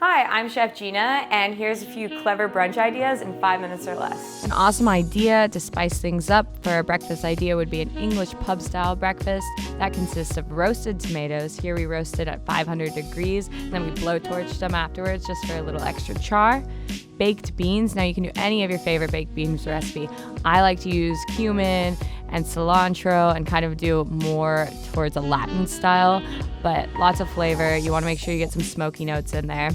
Hi, I'm Chef Jeana, and here's a few clever brunch ideas in 5 minutes or less. An awesome idea to spice things up for a breakfast idea would be an English pub-style breakfast that consists of roasted tomatoes. Here we roasted at 500 degrees, and then we blowtorched them afterwards just for a little extra char. Baked beans. Now you can do any of your favorite baked beans recipe. I like to use cumin and cilantro and kind of do more towards a Latin style, but lots of flavor. You want to make sure you get some smoky notes in there.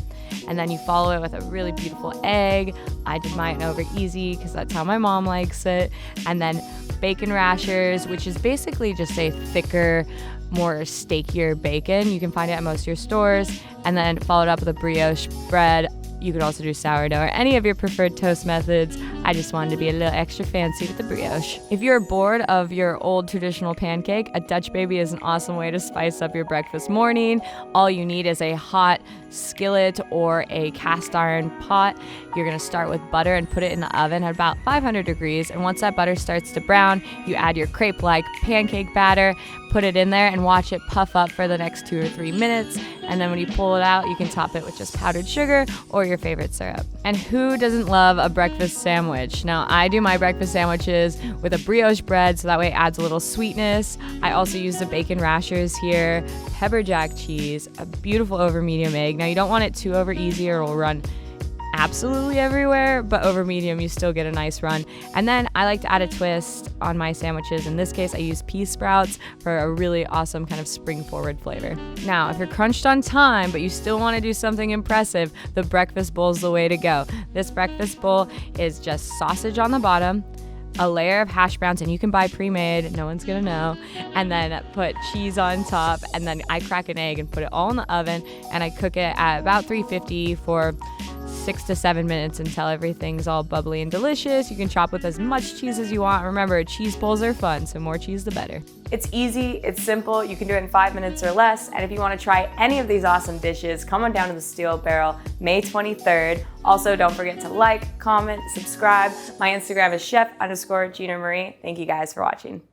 And then you follow it with a really beautiful egg. I did mine over easy because that's how my mom likes it. And then bacon rashers, which is basically just a thicker, more steakier bacon. You can find it at most of your stores. And then followed up with a brioche bread. You could also do sourdough or any of your preferred toast methods. I just wanted to be a little extra fancy with the brioche. If you're bored of your old traditional pancake, a Dutch baby is an awesome way to spice up your breakfast morning. All you need is a hot skillet or a cast iron pot. You're gonna start with butter and put it in the oven at about 500 degrees. And once that butter starts to brown, you add your crepe-like pancake batter, put it in there and watch it puff up for the next 2 or 3 minutes. And then when you pull it out, you can top it with just powdered sugar or your favorite syrup. And who doesn't love a breakfast sandwich? Now, I do my breakfast sandwiches with a brioche bread, so that way it adds a little sweetness. I also use the bacon rashers here, pepper jack cheese, a beautiful over medium egg. Now, you don't want it too over easy or it'll run absolutely everywhere, but over medium you still get a nice run. And then I like to add a twist on my sandwiches. In this case, I use pea sprouts for a really awesome kind of spring forward flavor. Now, if you're crunched on time, but you still want to do something impressive, the breakfast bowl is the way to go. This breakfast bowl is just sausage on the bottom, a layer of hash browns, and you can buy pre-made, no one's gonna know, and then put cheese on top, and then I crack an egg and put it all in the oven, and I cook it at about 350 for 6 to 7 minutes until everything's all bubbly and delicious. You can chop with as much cheese as you want. Remember, cheese bowls are fun, so more cheese the better. It's easy, it's simple, you can do it in 5 minutes or less, and if you want to try any of these awesome dishes, come on down to the Steel Barrel May 23rd. Also, don't forget to like, comment, subscribe. My Instagram is chef_Jeana Marie. Thank you guys for watching.